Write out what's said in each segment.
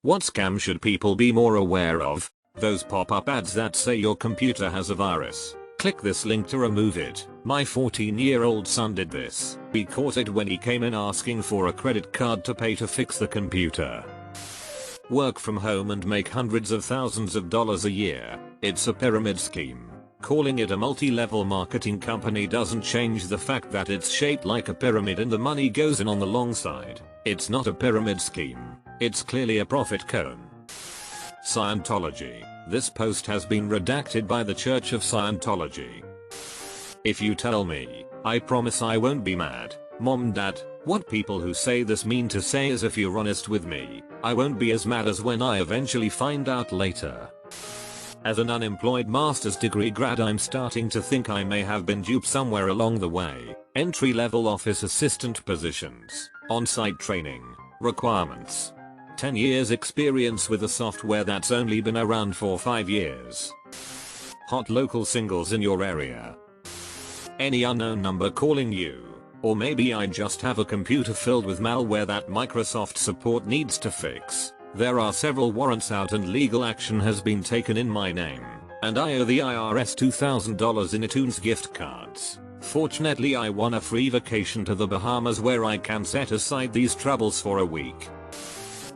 What scam should people be more aware of? Those pop-up ads that say your computer has a virus. Click this link to remove it. My 14-year-old son did this. We caught it when he came in asking for a credit card to pay to fix the computer. Work from home and make hundreds of thousands of dollars a year. It's a pyramid scheme. Calling it a multi-level marketing company doesn't change the fact that it's shaped like a pyramid and the money goes in on the long side. It's not a pyramid scheme. It's clearly a profit cone. Scientology. This post has been redacted by the Church of Scientology. If you tell me, I promise I won't be mad. Mom, Dad, what people who say this mean to say is if you're honest with me, I won't be as mad as when I eventually find out later. As an unemployed master's degree grad, I'm starting to think I may have been duped somewhere along the way. Entry-level office assistant positions, on-site training, requirements. 10 years experience with a software that's only been around for 5 years. Hot local singles in your area. Any unknown number calling you. Or maybe I just have a computer filled with malware that Microsoft support needs to fix. There are several warrants out and legal action has been taken in my name, and I owe the IRS $2,000 in iTunes gift cards. Fortunately, I won a free vacation to the Bahamas where I can set aside these troubles for a week.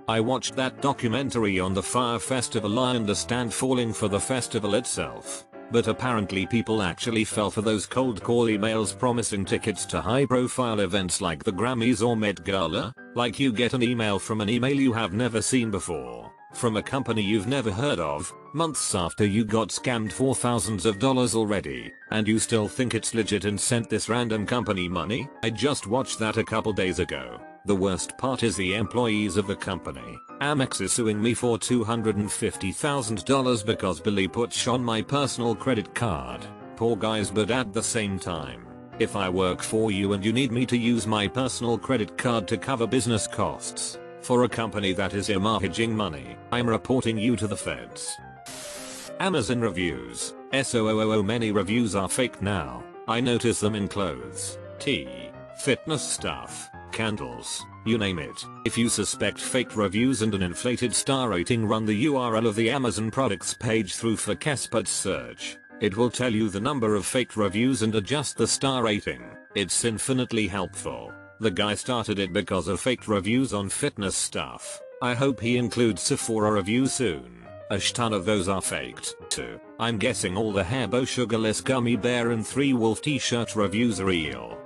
I watched that documentary on the Fire Festival. I understand falling for the festival itself, but apparently people actually fell for those cold call emails promising tickets to high profile events like the Grammys or Met Gala. Like you get an email from an email you have never seen before, from a company you've never heard of, months after you got scammed for thousands of dollars already, and you still think it's legit and sent this random company money? I just watched that a couple days ago. The worst part is the employees of the company. Amex is suing me for $250,000 because Billy put Sh on my personal credit card. Poor guys, but at the same time, if I work for you and you need me to use my personal credit card to cover business costs for a company that is hemorrhaging money, I'm reporting you to the feds. Amazon reviews. SOOO, many reviews are fake now. I notice them in clothes, tea, fitness stuff, candles, you name it. If you suspect fake reviews and an inflated star rating, run the URL of the Amazon products page through for Casper's search. It will tell you the number of fake reviews and adjust the star rating. It's infinitely helpful. The guy started it because of fake reviews on fitness stuff. I hope he includes Sephora reviews soon. A ton of those are faked too. I'm guessing all the Haribo sugarless gummy bear and 3 wolf t-shirt reviews are real.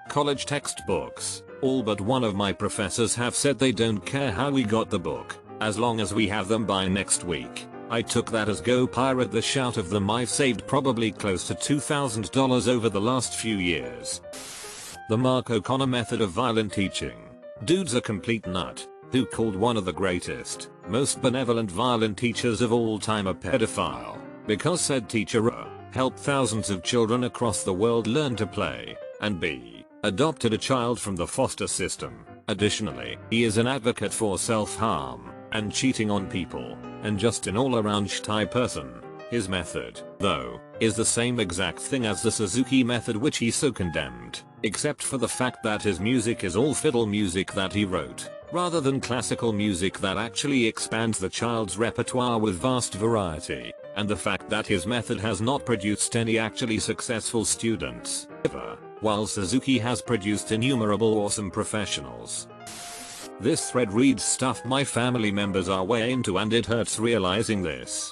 College textbooks. All but one of my professors have said they don't care how we got the book, as long as we have them by next week. I took that as go pirate the shout of them. I've saved probably close to $2,000 over the last few years. The Mark O'Connor method of violent teaching. Dude's a complete nut, who called one of the greatest, most benevolent violent teachers of all time a pedophile, because said teacher helped thousands of children across the world learn to play, and b. adopted a child from the foster system. Additionally, he is an advocate for self-harm and cheating on people, and just an all-around shy person. His method, though, is the same exact thing as the Suzuki method, which he so condemned, except for the fact that his music is all fiddle music that he wrote, rather than classical music that actually expands the child's repertoire with vast variety, and the fact that his method has not produced any actually successful students ever, while Suzuki has produced innumerable awesome professionals. This thread reads stuff my family members are way into, and it hurts realizing this.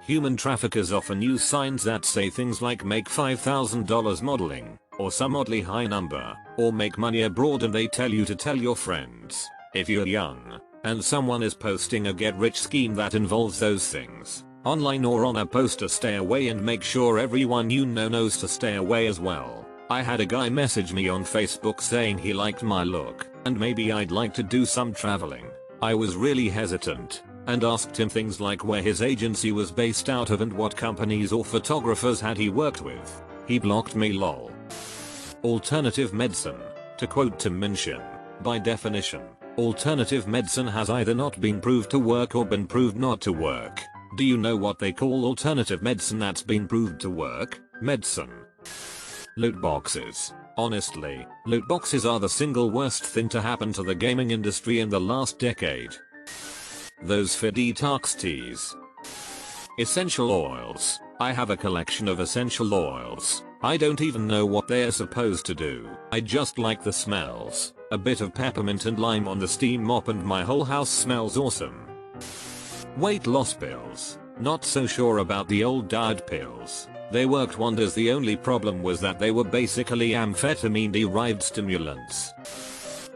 Human traffickers often use signs that say things like make $5,000 modeling, or some oddly high number, or make money abroad, and they tell you to tell your friends. If you're young, and someone is posting a get-rich scheme that involves those things, online or on a poster, stay away and make sure everyone you know knows to stay away as well. I had a guy message me on Facebook saying he liked my look, and maybe I'd like to do some traveling. I was really hesitant, and asked him things like where his agency was based out of and what companies or photographers had he worked with. He blocked me, lol. Alternative medicine. To quote Tim Minchin, by definition, alternative medicine has either not been proved to work or been proved not to work. Do you know what they call alternative medicine that's been proved to work? Medicine. Loot boxes. Honestly, loot boxes are the single worst thing to happen to the gaming industry in the last decade. Those for detox teas. Essential oils. I have a collection of essential oils. I don't even know what they are supposed to do. I just like the smells. A bit of peppermint and lime on the steam mop and my whole house smells awesome. Weight loss pills. Not so sure about the old diet pills. They worked wonders, the only problem was that they were basically amphetamine derived stimulants.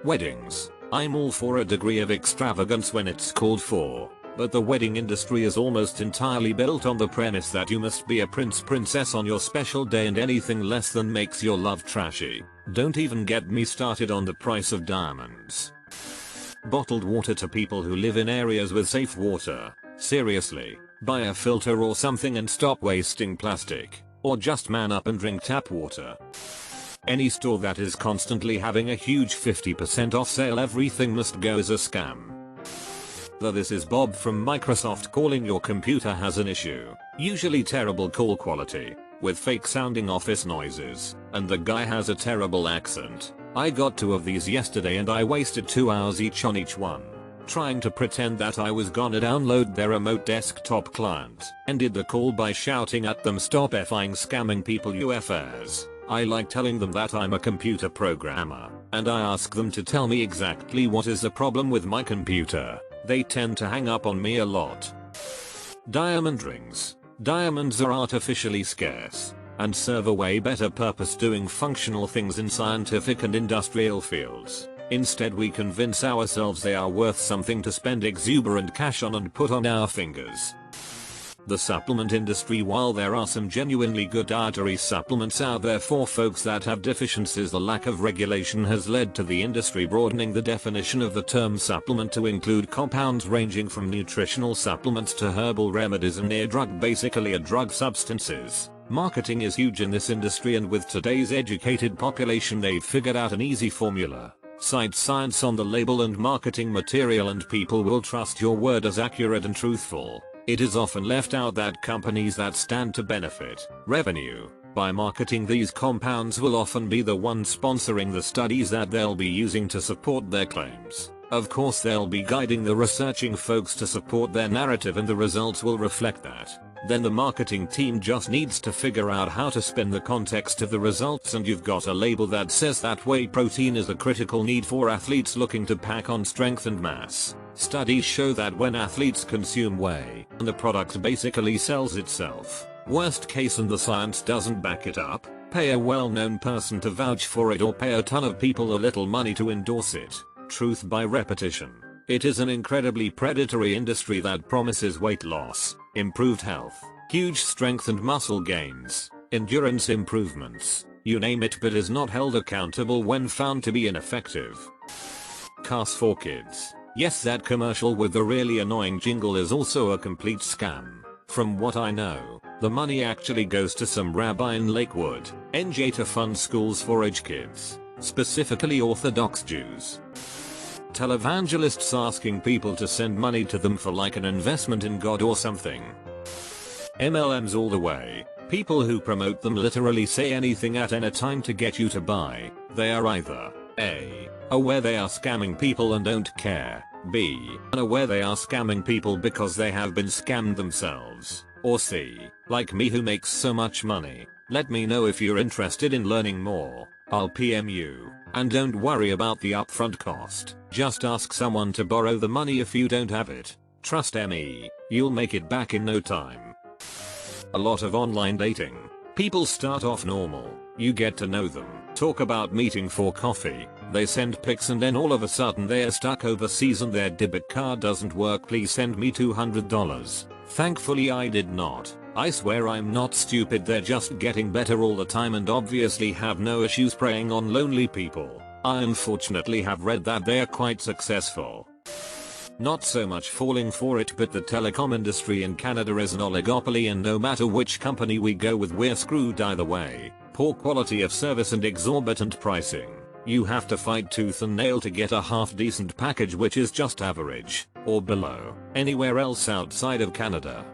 Weddings. I'm all for a degree of extravagance when it's called for, but the wedding industry is almost entirely built on the premise that you must be a princess on your special day, and anything less than makes your love trashy. Don't even get me started on the price of diamonds. Bottled water to people who live in areas with safe water. Seriously, buy a filter or something and stop wasting plastic. Or just man up and drink tap water. Any store that is constantly having a huge 50% off sale, everything must go, is a scam. This is Bob from Microsoft calling. Your computer has an issue. Usually terrible call quality, with fake sounding office noises, and the guy has a terrible accent. I got 2 of these yesterday and I wasted 2 hours each on each one, trying to pretend that I was gonna download their remote desktop client. Ended the call by shouting at them, "Stop effing scamming people, you FAs." I like telling them that I'm a computer programmer, and I ask them to tell me exactly what is the problem with my computer. They tend to hang up on me a lot. Diamond rings. Diamonds are artificially scarce and serve a way better purpose doing functional things in scientific and industrial fields. Instead, we convince ourselves they are worth something to spend exuberant cash on and put on our fingers. The supplement industry. While there are some genuinely good dietary supplements out there for folks that have deficiencies, the lack of regulation has led to the industry broadening the definition of the term supplement to include compounds ranging from nutritional supplements to herbal remedies and near drug, basically a drug substances. Marketing is huge in this industry, and with today's educated population they've figured out an easy formula. Cite science on the label and marketing material and people will trust your word as accurate and truthful. It is often left out that companies that stand to benefit revenue by marketing these compounds will often be the ones sponsoring the studies that they'll be using to support their claims. Of course, they'll be guiding the researching folks to support their narrative, and the results will reflect that. Then the marketing team just needs to figure out how to spin the context of the results, and you've got a label that says that whey protein is a critical need for athletes looking to pack on strength and mass. Studies show that when athletes consume whey, the product basically sells itself. Worst case, and the science doesn't back it up, pay a well-known person to vouch for it or pay a ton of people a little money to endorse it. Truth by repetition. It is an incredibly predatory industry that promises weight loss, improved health, huge strength and muscle gains, endurance improvements, you name it, but is not held accountable when found to be ineffective. Cars for kids. Yes, that commercial with the really annoying jingle is also a complete scam. From what I know, the money actually goes to some rabbi in Lakewood, NJ, to fund schools for age kids, specifically Orthodox Jews. Televangelists asking people to send money to them for like an investment in God or something. MLMs all the way. People who promote them literally say anything at any time to get you to buy. They are either A, aware they are scamming people and don't care, B, unaware they are scamming people because they have been scammed themselves, or C, like me, who makes so much money. Let me know if you're interested in learning more. I'll PM you. And don't worry about the upfront cost. Just ask someone to borrow the money if you don't have it. Trust me, you'll make it back in no time. A lot of online dating. People start off normal. You get to know them, talk about meeting for coffee, they send pics, and then all of a sudden they're stuck overseas and their debit card doesn't work. Please send me $200. Thankfully I did not. I swear I'm not stupid. They're just getting better all the time and obviously have no issues preying on lonely people. I unfortunately have read that they are quite successful. Not so much falling for it, but the telecom industry in Canada is an oligopoly, and no matter which company we go with, we're screwed either way. Poor quality of service and exorbitant pricing. You have to fight tooth and nail to get a half decent package, which is just average or below anywhere else outside of Canada.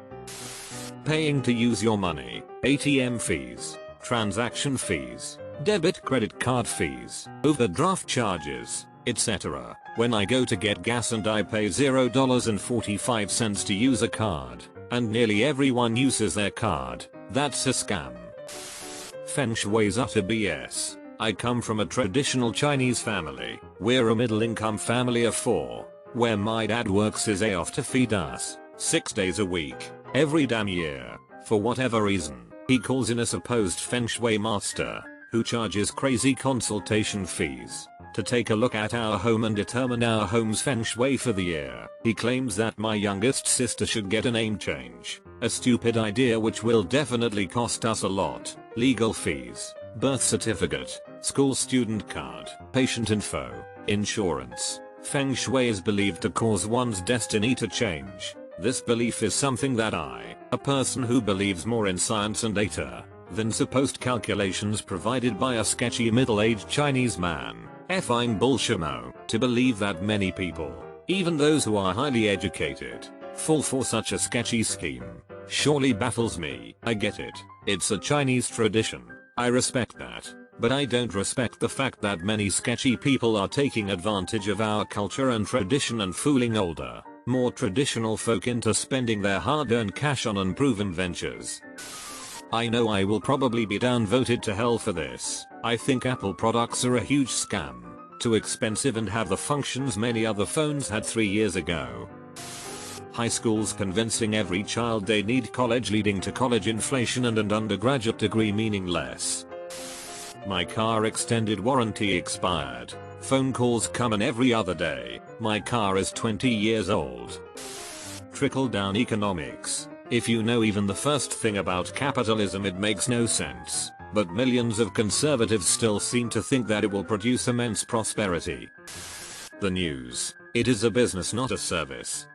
Paying to use your money, ATM fees, transaction fees, debit credit card fees, overdraft charges, etc. when I go to get gas and I pay $0.45 to use a card, and nearly everyone uses their card. That's a scam. Feng Shui's utter BS. I come from a traditional Chinese family. We're a middle-income family of 4, where my dad works his A off to feed us, 6 days a week, every damn year. For whatever reason, he calls in a supposed Feng Shui master, who charges crazy consultation fees, to take a look at our home and determine our home's Feng Shui for the year. He claims that my youngest sister should get a name change, a stupid idea which will definitely cost us a lot, legal fees, birth certificate, school student card, patient info, insurance. Feng Shui is believed to cause one's destiny to change. This belief is something that I, a person who believes more in science and data than supposed calculations provided by a sketchy middle-aged Chinese man, find bullshimo, to believe that many people, even those who are highly educated, fall for such a sketchy scheme, surely baffles me. I get it, it's a Chinese tradition, I respect that, but I don't respect the fact that many sketchy people are taking advantage of our culture and tradition and fooling older, more traditional folk into spending their hard-earned cash on unproven ventures. I know I will probably be downvoted to hell for this. I think Apple products are a huge scam, too expensive and have the functions many other phones had 3 years ago. High schools convincing every child they need college, leading to college inflation and an undergraduate degree meaningless. My car extended warranty expired. Phone calls come in every other day. My car is 20 years old. Trickle-down economics. If you know even the first thing about capitalism, it makes no sense. But millions of conservatives still seem to think that it will produce immense prosperity. The news. It is a business, not a service.